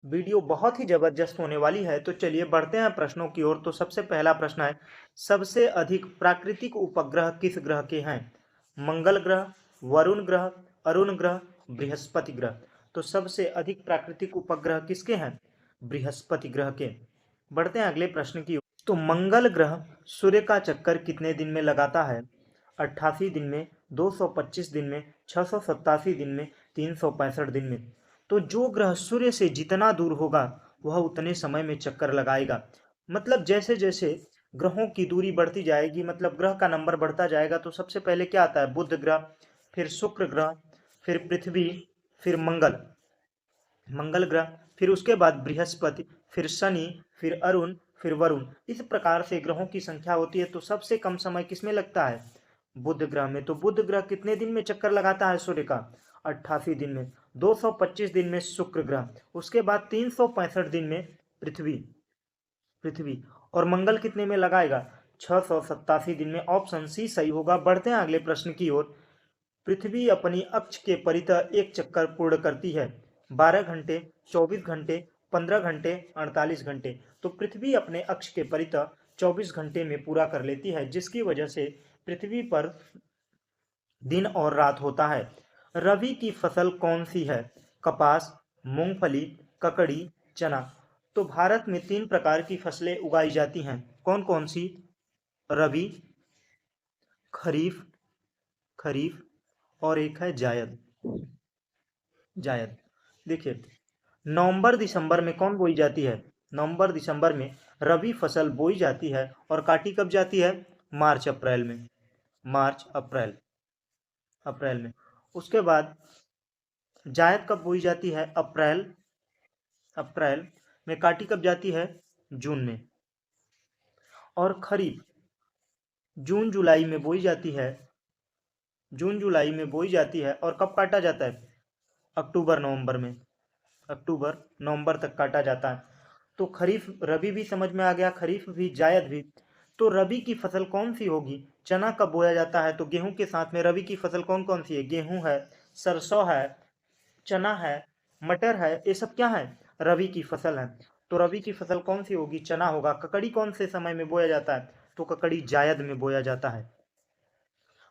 Video बहुत ही जबरदस्त होने वाली है। तो चलिए बढ़ते हैं प्रश्नों की ओर। तो सबसे पहला प्रश्न है, सबसे अधिक प्राकृतिक उपग्रह किस ग्रह के हैं? मंगल ग्रह, वरुण ग्रह, अरुण ग्रह, बृहस्पति ग्रह। तो सबसे अधिक प्राकृतिक उपग्रह किसके हैं? बृहस्पति ग्रह के। बढ़ते हैं अगले प्रश्न की ओर। तो मंगल ग्रह सूर्य का चक्कर कितने दिन में लगाता है? 88 दिन में, 225 दिन में, 687 दिन में, 365 दिन में। तो जो ग्रह सूर्य से जितना दूर होगा वह उतने समय में चक्कर लगाएगा। मतलब जैसे जैसे ग्रहों की दूरी बढ़ती जाएगी, मतलब ग्रह का नंबर बढ़ता जाएगा, तो सबसे पहले क्या आता है? बुध ग्रह, फिर शुक्र ग्रह, फिर पृथ्वी, फिर मंगल मंगल ग्रह, फिर उसके बाद बृहस्पति, फिर शनि, फिर अरुण, फिर वरुण। इस प्रकार से ग्रहों की संख्या होती है। तो सबसे कम समय किसमें लगता है? बुध ग्रह में। तो बुध ग्रह कितने दिन में चक्कर लगाता है सूर्य का? 88 दिन में। 225 दिन में शुक्र ग्रह, उसके बाद 365 दिन में पृथ्वी पृथ्वी और मंगल कितने में लगाएगा? 687 दिन में। ऑप्शन सी सही होगा। बढ़ते हैं अगले प्रश्न की ओर। पृथ्वी अपनी अक्ष के परितः एक चक्कर पूर्ण करती है 12 घंटे, 24 घंटे, 15 घंटे, 48 घंटे। तो पृथ्वी अपने अक्ष के परितः 24 घंटे में पूरा कर लेती है, जिसकी वजह से पृथ्वी पर दिन और रात होता है। रबी की फसल कौन सी है? कपास, मूंगफली, ककड़ी, चना। तो भारत में 3 प्रकार की फसलें उगाई जाती हैं। कौन कौन सी? रबी, खरीफ खरीफ और एक है जायद। जायद। देखिए, नवंबर दिसंबर में कौन बोई जाती है? नवंबर दिसंबर में रबी फसल बोई जाती है और काटी कब जाती है? मार्च अप्रैल में। मार्च अप्रैल अप्रैल में। उसके बाद जायद कब बोई जाती है? अप्रैल अप्रैल में। काटी कब जाती है? जून में। और खरीफ जून जुलाई में बोई जाती है। जून जुलाई में बोई जाती है और कब काटा जाता है? अक्टूबर नवंबर में। अक्टूबर नवंबर तक काटा जाता है। तो खरीफ रबी भी समझ में आ गया, खरीफ भी, जायद भी। तो रबी की फसल कौन सी होगी? चना कब बोया जाता है? तो गेहूं के साथ में रबी की फसल कौन कौन सी है? गेहूं है, सरसों है, चना है, मटर है। ये सब क्या है? रबी की फसल है। तो रबी की फसल कौन सी होगी? चना होगा। ककड़ी कौन से समय में बोया जाता है? तो ककड़ी जायद में बोया जाता है।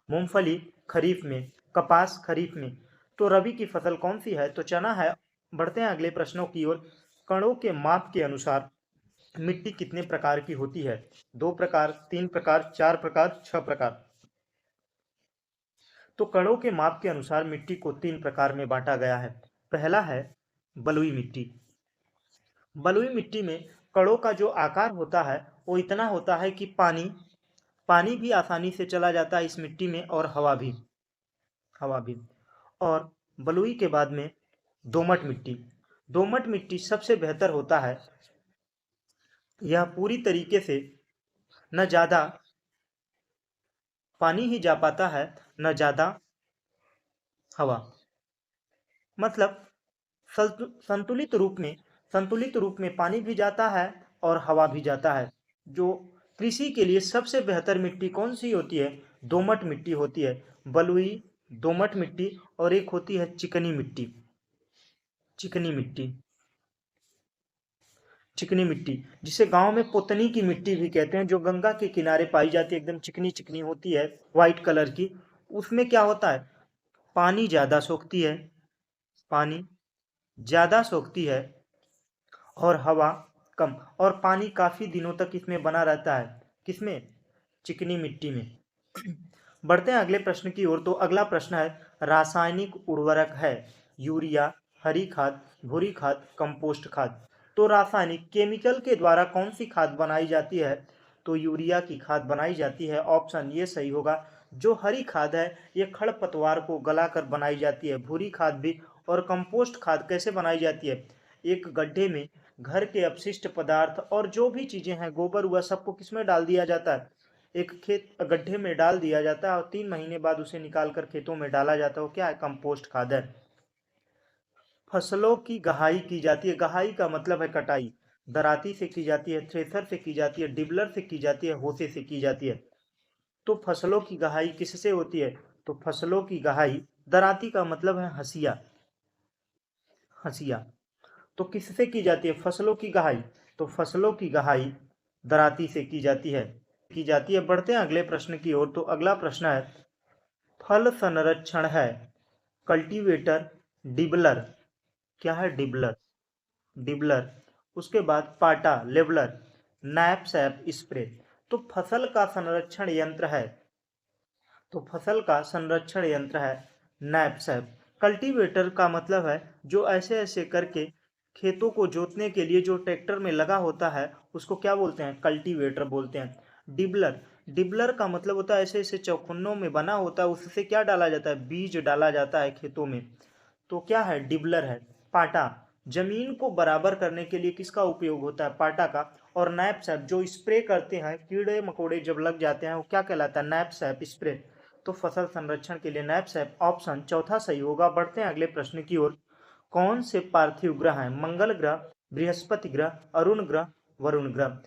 मूंगफली खरीफ में, कपास खरीफ में। तो रबी की फसल कौन सी है? तो चना है। बढ़ते हैं अगले प्रश्नों की ओर। कणों के माप के अनुसार मिट्टी कितने प्रकार की होती है? 2 प्रकार, 3 प्रकार, 4 प्रकार, 6 प्रकार। तो कणों के माप के अनुसार मिट्टी को 3 प्रकार में बांटा गया है। पहला है बलुई मिट्टी। बलुई मिट्टी में कणों का जो आकार होता है वो इतना होता है कि पानी पानी भी आसानी से चला जाता है इस मिट्टी में, और हवा भी। और बलुई के बाद में दोमट मिट्टी। दोमट मिट्टी सबसे बेहतर होता है। यह पूरी तरीके से न ज़्यादा पानी ही जा पाता है, न ज़्यादा हवा। मतलब संतुलित रूप में पानी भी जाता है और हवा भी जाता है। जो कृषि के लिए सबसे बेहतर मिट्टी कौन सी होती है? दोमट मिट्टी होती है। बलुई, दोमट मिट्टी और एक होती है चिकनी मिट्टी। चिकनी मिट्टी चिकनी मिट्टी जिसे गांव में पोतनी की मिट्टी भी कहते हैं, जो गंगा के किनारे पाई जाती है, एकदम चिकनी चिकनी होती है, व्हाइट कलर की। उसमें क्या होता है? पानी ज़्यादा सोखती है, पानी ज़्यादा सोखती है और हवा कम। और पानी काफ़ी दिनों तक इसमें बना रहता है। किसमें? चिकनी मिट्टी में। बढ़ते हैं अगले प्रश्न की ओर। तो अगला प्रश्न है, रासायनिक उर्वरक है यूरिया, हरी खाद, भूरी खाद, कंपोस्ट खाद। तो रासायनिक केमिकल के द्वारा कौन सी खाद बनाई जाती है? तो यूरिया की खाद बनाई जाती है। ऑप्शन ये सही होगा। जो हरी खाद है ये खड़पतवार को गलाकर बनाई जाती है। भूरी खाद भी। और कंपोस्ट खाद कैसे बनाई जाती है? एक गड्ढे में घर के अपशिष्ट पदार्थ और जो भी चीजें हैं, गोबर हुआ, सबको किसमें डाल दिया जाता है? एक खेत गड्ढे में डाल दिया जाता है और 3 महीने बाद उसे निकाल कर खेतों में डाला जाता है। वो क्या है? कंपोस्ट खाद है। फसलों की गहाई की जाती है। गहाई का मतलब है कटाई। दराती से की जाती है, थ्रेसर से की जाती है, डिबलर से की जाती है, होसे से की जाती है। तो फसलों की गहाई किससे होती है? तो फसलों की गहाई, दराती का मतलब है हसिया। हसिया तो किससे की जाती है? फसलों की गहाई। तो फसलों की गहाई दराती से की जाती है। बढ़ते हैं अगले प्रश्न की ओर। तो अगला प्रश्न है, फल संरक्षण है कल्टीवेटर, डिबलर। क्या है? डिबलर। डिबलर। उसके बाद पाटा, लेवलर, नैपसैप, स्प्रे। तो फसल का संरक्षण यंत्र है, तो फसल का संरक्षण यंत्र है नैपसैप। कल्टीवेटर का मतलब है जो ऐसे ऐसे करके खेतों को जोतने के लिए जो ट्रैक्टर में लगा होता है उसको क्या बोलते हैं? कल्टीवेटर बोलते हैं। डिबलर। डिबलर का मतलब होता है ऐसे ऐसे चौखुन्नों में बना होता है, उससे क्या डाला जाता है? बीज डाला जाता है खेतों में। तो क्या है? डिबलर है। पाटा। जमीन को बराबर करने के लिए किसका उपयोग होता है? पाटा का। और नैपसैप जो स्प्रे करते हैं, कीड़े मकोड़े जब लग जाते हैं, वो क्या कहलाता है? नैपसैप, स्प्रे। तो फसल संरक्षण के लिए नैपसैप ऑप्शन चौथा सही होगा। बढ़ते हैं अगले प्रश्न की ओर। कौन से पार्थिव ग्रह हैं? मंगल ग्रह, बृहस्पति ग्रह, अरुण ग्रह, वरुण ग्रह।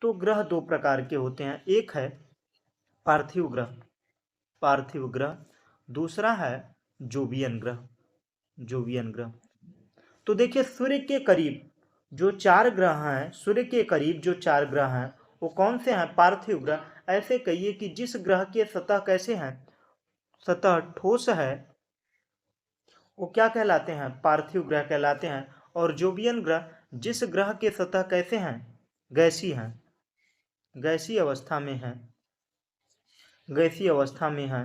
तो ग्रह दो प्रकार के होते हैं, एक है पार्थिव ग्रह, पार्थिव ग्रह, दूसरा है जोवियन ग्रह, जोवियन ग्रह। तो देखिए सूर्य के करीब जो चार ग्रह हैं, सूर्य के करीब जो चार ग्रह हैं वो कौन से हैं? पार्थिव ग्रह। ऐसे कहिए कि जिस ग्रह के सतह कैसे हैं? सतह ठोस है, वो क्या कहलाते हैं? पार्थिव ग्रह कहलाते हैं। और जोवियन ग्रह जिस ग्रह के सतह कैसे हैं? गैसीय हैं, गैसीय अवस्था में है, गैसीय अवस्था में है,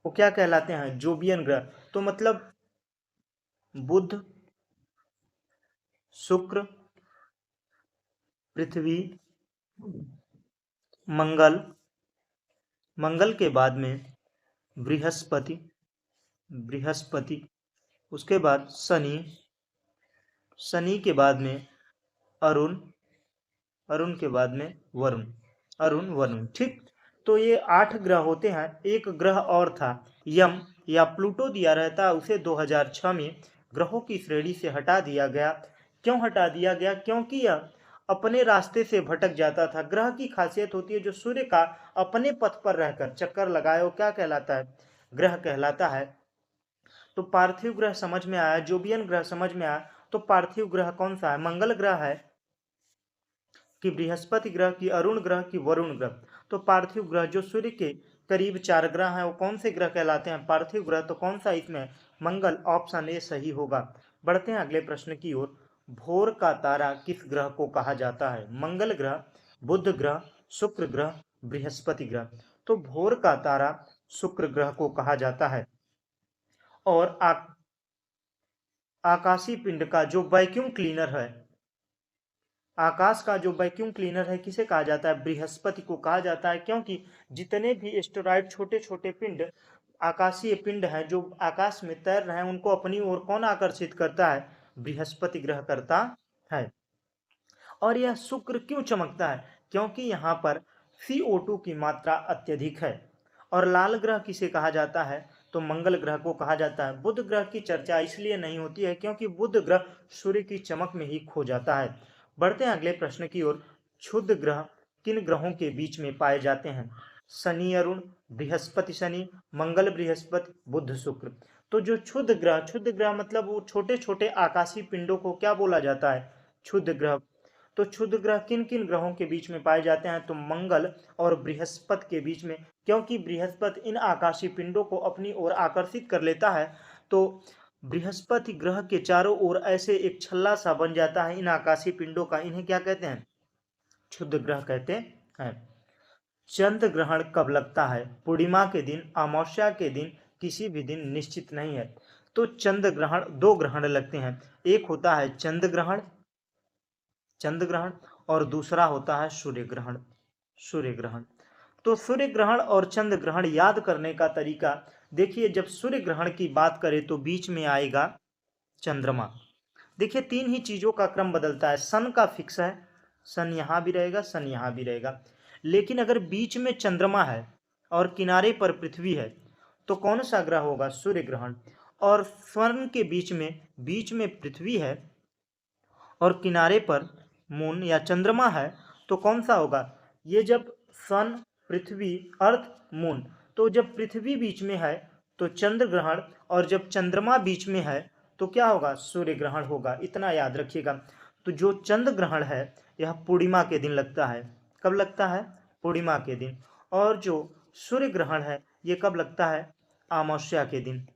वो क्या कहलाते हैं? जोवियन ग्रह। तो मतलब बुध, शुक्र, पृथ्वी, मंगल, मंगल के बाद में बृहस्पति, बृहस्पति, उसके बाद शनि, शनि के बाद में अरुण, अरुण के बाद में वरुण, अरुण वरुण। ठीक। तो ये 8 ग्रह होते हैं। एक ग्रह और था, यम या प्लूटो दिया रहता, उसे 2006 में ग्रहों की श्रेणी से हटा दिया गया। क्यों हटा दिया गया? क्योंकि यह अपने रास्ते से भटक जाता था। ग्रह की खासियत होती है जो सूर्य का अपने पथ पर रहकर चक्कर लगाए वो क्या कहलाता है? ग्रह कहलाता है। तो पार्थिव ग्रह समझ में आया, जोवियन ग्रह समझ में आया। तो पार्थिव ग्रह कौन सा है? मंगल ग्रह है कि बृहस्पति ग्रह की अरुण ग्रह की वरुण ग्रह। तो पार्थिव ग्रह जो सूर्य के करीब चार ग्रह हैं वो कौन से ग्रह कहलाते हैं? पार्थिव ग्रह। तो कौन सा इसमें? मंगल। ऑप्शन ए सही होगा। बढ़ते हैं अगले प्रश्न की ओर। भोर का तारा किस ग्रह को कहा जाता है? मंगल ग्रह, बुध ग्रह, शुक्र ग्रह, बृहस्पति ग्रह। तो भोर का तारा शुक्र ग्रह को कहा जाता है। और आकाशीय पिंड का जो वैक्यूम क्लीनर है, आकाश का जो वैक्यूम क्लीनर है किसे कहा जाता है? बृहस्पति को कहा जाता है। क्योंकि जितने भी एस्टेरॉइड छोटे छोटे पिंड, आकाशीय पिंड हैं जो आकाश में तैर रहे हैं, उनको अपनी ओर कौन आकर्षित करता है? बृहस्पति ग्रह करता है। और यह शुक्र क्यों चमकता है? क्योंकि यहाँ पर CO2 की मात्रा अत्यधिक है। और लाल ग्रह किसे कहा जाता है? तो मंगल ग्रह को कहा जाता है। बुध ग्रह की चर्चा इसलिए नहीं होती है क्योंकि बुध ग्रह सूर्य की चमक में ही खो जाता है। बढ़ते हैं अगले प्रश्न की ओर। क्षुद्र ग्रह किन ग्रहों के बीच में पाए जाते हैं? शनि अरुण, बृहस्पति शनि, मंगल बृहस्पति, बुध शुक्र। तो जो क्षुद्र ग्रह मतलब वो छोटे छोटे आकाशीय पिंडों को क्या बोला जाता है? क्षुद्र ग्रह। तो क्षुद्र ग्रह किन किन ग्रहों के बीच में पाए जाते हैं? तो मंगल और बृहस्पति के बीच में। क्योंकि बृहस्पति इन आकाशीय पिंडों को अपनी ओर आकर्षित कर लेता है, तो बृहस्पति ग्रह के चारों ओर ऐसे एक छल्ला सा बन जाता है इन आकाशीय पिंडों का। इन्हें क्या कहते हैं? क्षुद्र ग्रह कहते हैं। चंद्र ग्रहण कब लगता है? पूर्णिमा के दिन, अमावस्या के दिन, किसी भी दिन निश्चित नहीं है। तो चंद्र ग्रहण, दो ग्रहण लगते हैं। एक होता है चंद्र ग्रहण, चंद्र ग्रहण, और दूसरा होता है सूर्य ग्रहण, सूर्य ग्रहण। तो सूर्य ग्रहण और चंद्र ग्रहण याद करने का तरीका देखिए, जब सूर्य ग्रहण की बात करें तो बीच में आएगा चंद्रमा। देखिए तीन ही चीजों का क्रम बदलता है। सन का फिक्स है, सन यहां भी रहेगा, सन यहां भी रहेगा। लेकिन अगर बीच में चंद्रमा है और किनारे पर पृथ्वी है तो कौन सा ग्रह होगा? सूर्य ग्रहण। और स्वर्ण के बीच में पृथ्वी है और किनारे पर मून या चंद्रमा है तो कौन सा होगा? ये जब सन, पृथ्वी, अर्थ, मून, तो जब पृथ्वी बीच में है तो चंद्र ग्रहण, और जब चंद्रमा बीच में है तो क्या होगा, सूर्य ग्रहण होगा, इतना याद रखिएगा। तो जो चंद्र ग्रहण है यह पूर्णिमा के दिन लगता है। कब लगता है, पूर्णिमा के दिन। और जो सूर्य ग्रहण है ये कब लगता है, अमावस्या के दिन,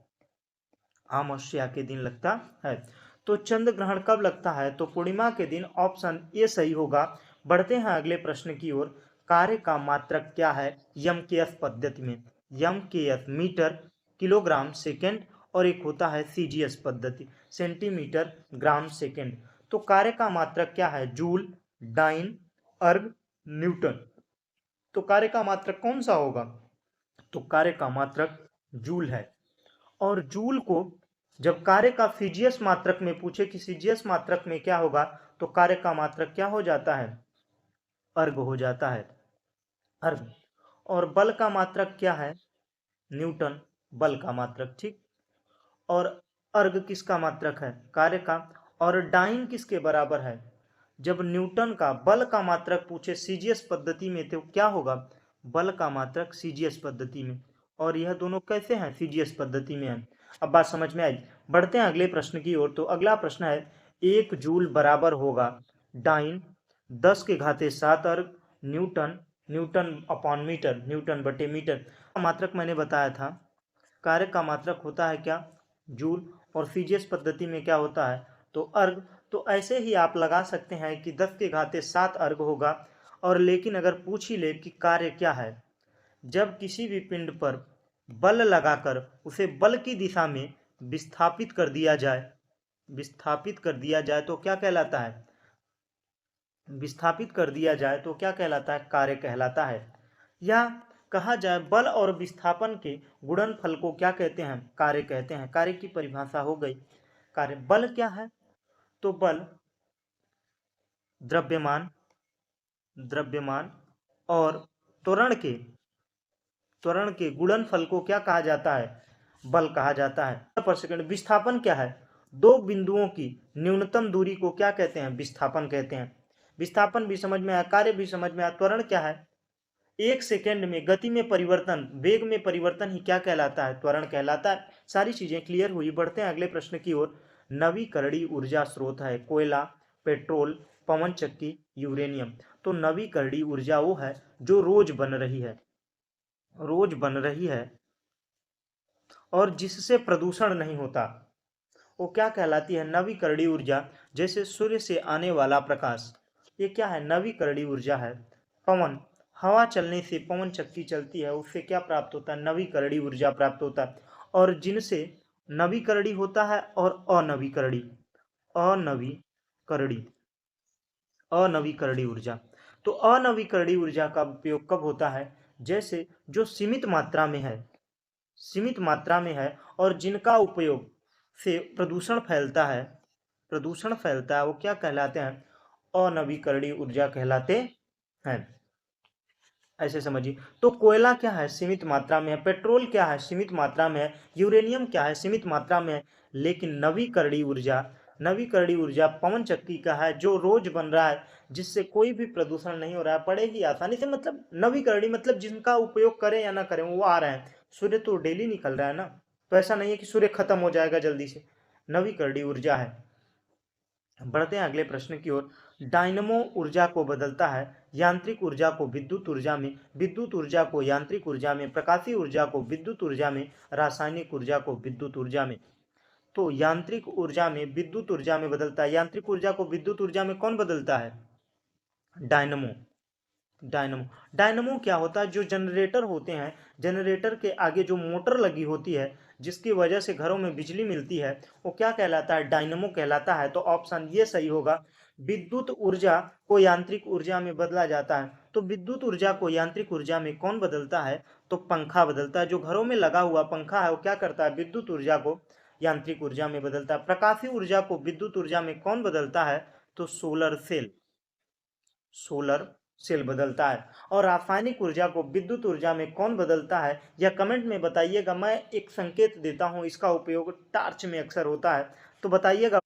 अमावस्या के दिन लगता है। तो चंद्र ग्रहण कब लगता है, तो पूर्णिमा के दिन, ऑप्शन ए सही होगा। बढ़ते हैं अगले प्रश्न की ओर। कार्य का मात्रक क्या है यम के एस पद्धति में, यम के एस मीटर, किलोग्राम, सेकेंड, और एक होता है सीजीएस पद्धति, सेंटीमीटर, ग्राम, सेकेंड। तो कार्य का मात्रक क्या है, जूल, डाइन, अर्ग, न्यूटन। तो कार्य का मात्रक कौन सा होगा, तो कार्य का मात्रक जूल है। और जूल को जब कार्य का सीजीएस मात्रक में पूछे कि सीजीएस मात्रक में क्या होगा, तो कार्य का मात्रक क्या हो जाता है, अर्ग हो जाता है, अर्ग। और बल का मात्रक क्या है, न्यूटन, बल का मात्रक, ठीक। और अर्ग किसका मात्रक है, कार्य का। और डाइन किसके बराबर है, जब न्यूटन का बल का मात्रक पूछे सीजीएस पद्धति में तो क्या होगा, बल का मात्रक सीजीएस पद्धति में। और यह दोनों कैसे हैं, सीजीएस पद्धति में है। अब बात समझ में आई। बढ़ते हैं अगले प्रश्न की ओर। तो अगला प्रश्न है, 1 जूल बराबर होगा dyne 10⁻7 erg newton, newton upon metre, newton बटे मीटर। मात्रक मैंने बताया था, कार्य का मात्रक होता है क्या, जूल, और सीजीएस पद्धति में क्या होता है, तो अर्ग। तो ऐसे ही आप लगा सकते हैं कि 10⁻7 अर्ग होगा। और लेकिन अगर पूछ ही ले कि कार्य क्या है, जब किसी भी पिंड पर बल लगाकर उसे बल की दिशा में विस्थापित कर दिया जाए, विस्थापित कर दिया जाए तो क्या कहलाता है, विस्थापित कर दिया जाए तो क्या कहलाता है, कार्य कहलाता है। या कहा जाए बल और विस्थापन के गुणनफल को क्या कहते हैं, कार्य कहते हैं। कार्य की परिभाषा हो गई। कार्य बल क्या है, तो बल द्रव्यमान, द्रव्यमान और त्वरण के, त्वरण के गुणनफल को क्या कहा जाता है, बल कहा जाता है पर सेकंड। विस्थापन क्या है, दो बिंदुओं की न्यूनतम दूरी को क्या कहते हैं, विस्थापन कहते हैं। विस्थापन भी समझ में आया, कार्य भी समझ में आया। त्वरण क्या है, 1 सेकेंड में गति में परिवर्तन, वेग में परिवर्तन ही क्या कहलाता है, त्वरण कहलाता है। सारी चीजें क्लियर हुई। बढ़ते हैं अगले प्रश्न की ओर। नवीकरणीय ऊर्जा स्रोत है कोयला, पेट्रोल, पवन चक्की, यूरेनियम। तो नवीकरणीय ऊर्जा वो है जो रोज बन रही है, रोज बन रही है और जिससे प्रदूषण नहीं होता, वो क्या कहलाती है, नवीकरणीय ऊर्जा। जैसे सूर्य से आने वाला प्रकाश, ये क्या है, नवीकरणीय ऊर्जा है। पवन, हवा चलने से पवन चक्की चलती है, उससे क्या प्राप्त होता है, नवीकरणीय ऊर्जा प्राप्त होता है। और जिनसे नवीकरणीय होता है और अनवीकरणीय, अनवीकरणीय, अनवीकरणीय ऊर्जा। तो अनवीकरणीय ऊर्जा का उपयोग कब होता है, जैसे जो सीमित मात्रा में है, सीमित मात्रा में है और जिनका उपयोग से प्रदूषण फैलता है, प्रदूषण फैलता है, वो क्या कहलाते हैं, अनवीकरणीय ऊर्जा कहलाते हैं। ऐसे समझिए। तो कोयला क्या है, सीमित मात्रा में है। पेट्रोल क्या है, सीमित मात्रा में है। यूरेनियम क्या है, सीमित मात्रा में है। लेकिन नवीकरणीय ऊर्जा, नवीकरणीय ऊर्जा पवन चक्की का है जो रोज बन रहा है, जिससे कोई भी प्रदूषण नहीं हो रहा है, बड़े ही आसानी से। मतलब नवीकरणीय मतलब जिनका उपयोग करें या ना करें वो आ रहे हैं। सूर्य तो डेली निकल रहा है ना, तो ऐसा नहीं है कि सूर्य खत्म हो जाएगा जल्दी से, नवीकरणीय ऊर्जा है। बढ़ते हैं अगले प्रश्न की ओर। डायनमो ऊर्जा को बदलता है, यांत्रिक ऊर्जा को विद्युत ऊर्जा में, विद्युत ऊर्जा को यांत्रिक ऊर्जा में, प्रकाशीय ऊर्जा को विद्युत ऊर्जा में, रासायनिक ऊर्जा को विद्युत ऊर्जा में। तो यांत्रिक ऊर्जा में विद्युत ऊर्जा में बदलता है। यांत्रिक ऊर्जा को विद्युत ऊर्जा में कौन बदलता है, डायनमो, डायनमो। डायनमो क्या होता है, जो जनरेटर होते हैं, जनरेटर के आगे जो मोटर लगी होती है जिसकी वजह से घरों में बिजली मिलती है, वो क्या कहलाता है, डायनमो कहलाता है। तो ऑप्शन ये सही होगा। विद्युत ऊर्जा को यांत्रिक ऊर्जा में बदला जाता है। तो विद्युत ऊर्जा को यांत्रिक ऊर्जा में कौन बदलता है, तो पंखा बदलता है। जो घरों में लगा हुआ पंखा है वो क्या करता है, विद्युत ऊर्जा को यांत्रिक ऊर्जा में बदलता है। प्रकाशीय ऊर्जा को विद्युत ऊर्जा में कौन बदलता है, तो सोलर सेल, सोलर सेल बदलता है। और रासायनिक ऊर्जा को विद्युत ऊर्जा में कौन बदलता है, यह कमेंट में बताइएगा। मैं एक संकेत देता हूं, इसका उपयोग टार्च में अक्सर होता है, तो बताइएगा।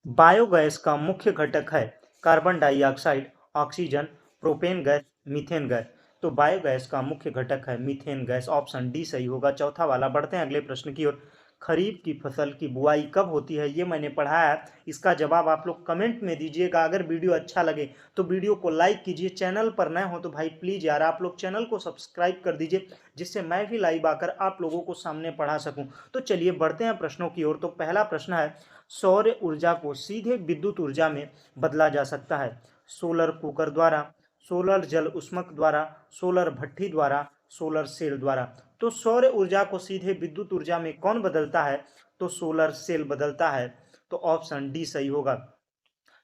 बायोगैस का मुख्य घटक है carbon dioxide, oxygen, propane gas, methane gas. तो बायोगैस का मुख्य घटक है मीथेन गैस। ऑप्शन डी सही होगा, चौथा वाला। बढ़ते हैं अगले प्रश्न की ओर। खरीफ की फसल की बुआई कब होती है, ये मैंने पढ़ाया है। इसका जवाब आप लोग कमेंट में दीजिएगा। अगर वीडियो अच्छा लगे तो वीडियो को लाइक कीजिए। चैनल पर नए हो तो भाई प्लीज़ यार आप लोग चैनल को सब्सक्राइब कर दीजिए, जिससे मैं भी लाइव आकर आप लोगों को सामने पढ़ा सकूं। तो चलिए बढ़ते हैं प्रश्नों की ओर। तो पहला प्रश्न है, सौर ऊर्जा को सीधे विद्युत ऊर्जा में बदला जा सकता है? सोलर कुकर द्वारा, सोलर जल उष्मक द्वारा, सोलर भट्ठी द्वारा, सोलर सेल द्वारा। तो सौर ऊर्जा को सीधे विद्युत ऊर्जा में कौन बदलता है? तो सोलर सेल बदलता है। तो ऑप्शन डी सही होगा।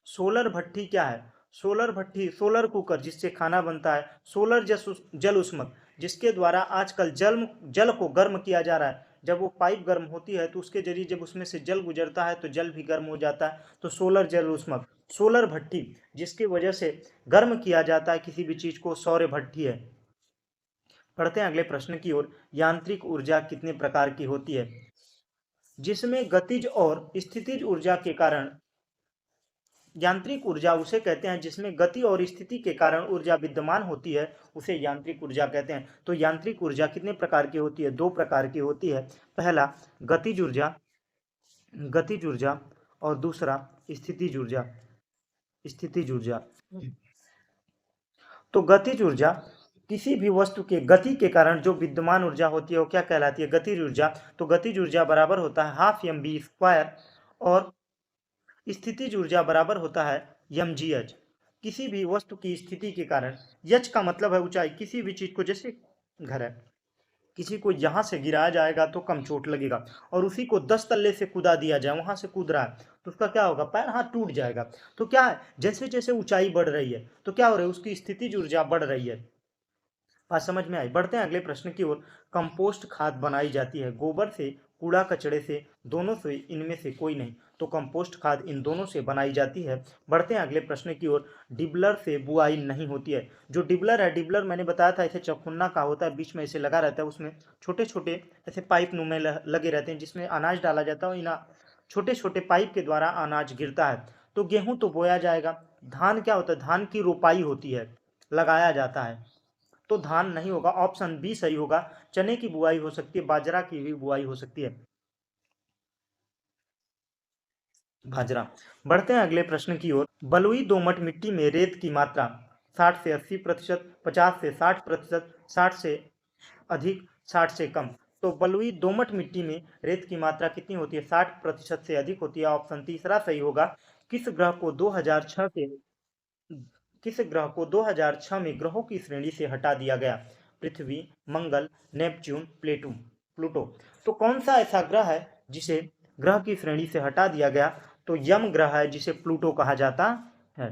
सोलर भट्ठी क्या है? सोलर भट्ठी सोलर कुकर जिससे खाना बनता है, सोलर जल उष्मक जिसके द्वारा आजकल जल को गर्म किया जा रहा है। जब वो पाइप गर्म होती है तो उसके जरिए जब उसमें से जल गुजरता है तो जल भी गर्म हो जाता है। तो सोलर जल उष्मक, सोलर भट्ठी जिसकी वजह से गर्म किया जाता है किसी भी चीज को, सौर भट्ठी है। पढ़ते हैं अगले प्रश्न की ओर। यांत्रिक ऊर्जा कितने प्रकार की होती है? जिसमें गतिज और स्थितिज ऊर्जा के कारण, यांत्रिक ऊर्जा उसे कहते हैं जिसमें गति और स्थिति के कारण ऊर्जा विद्यमान होती है, उसे यांत्रिक ऊर्जा कहते हैं। तो यांत्रिक ऊर्जा कितने प्रकार की होती है? दो प्रकार की होती है। पहला गतिज ऊर्जा, गतिज ऊर्जा, और दूसरा स्थितिज ऊर्जा, स्थितिज ऊर्जा। तो गतिज ऊर्जा किसी भी वस्तु के गति के कारण जो विद्यमान ऊर्जा होती है वो क्या कहलाती है? गतिज ऊर्जा। तो गतिज ऊर्जा बराबर होता है हाफ एम बी स्क्वायर, और स्थितिज ऊर्जा बराबर होता है एम जी एच। किसी भी वस्तु की स्थिति के कारण, यच का मतलब है ऊंचाई, किसी भी चीज को, जैसे घर है, किसी को यहां से गिराया जाएगा तो कम चोट लगेगा, और उसी को 10 तल्ले से कूदा दिया जाए, वहां से कूद रहा है तो उसका क्या होगा? पैर हाथ टूट जाएगा। तो क्या है, जैसे जैसे ऊंचाई बढ़ रही है तो क्या हो रहा है? उसकी स्थितिज ऊर्जा बढ़ रही है। बात समझ में आई? बढ़ते हैं अगले प्रश्न की ओर। कंपोस्ट खाद बनाई जाती है गोबर से, कूड़ा कचड़े से, दोनों से, इनमें से कोई नहीं। तो कंपोस्ट खाद इन दोनों से बनाई जाती है। बढ़ते हैं अगले प्रश्न की ओर। डिबलर से बुआई नहीं होती है। जो डिबलर है, डिबलर मैंने बताया था ऐसे चौखुन्ना का होता है, बीच में ऐसे लगा रहता है, उसमें छोटे छोटे ऐसे पाइप नुमे लगे रहते हैं जिसमें अनाज डाला जाता है, और इन छोटे छोटे पाइप के द्वारा अनाज गिरता है। तो गेहूं तो बोया जाएगा। धान क्या होता है? धान की रोपाई होती है, लगाया जाता है। तो धान नहीं होगा, ऑप्शन बी सही होगा। चने की बुआई हो सकती है, बाजरा की भी बुआई हो सकती है, बाजरा। बढ़ते हैं अगले प्रश्न की ओर। बलुई दोमट मिट्टी में रेत की मात्रा 60 से 80%, 50 से 60%, 60 से अधिक, 60 से कम। तो बलुई दोमट मिट्टी में रेत की मात्रा कितनी होती है? 60% से अधिक होती है। ऑप्शन तीसरा सही होगा। किस ग्रह को 2006 से किस ग्रह को 2006 में ग्रहों की श्रेणी से हटा दिया गया? पृथ्वी, मंगल, नेपच्यून, प्लूटो। तो कौन सा ऐसा ग्रह है जिसे ग्रह की श्रेणी से हटा दिया गया? तो यम ग्रह है जिसे प्लूटो कहा जाता है।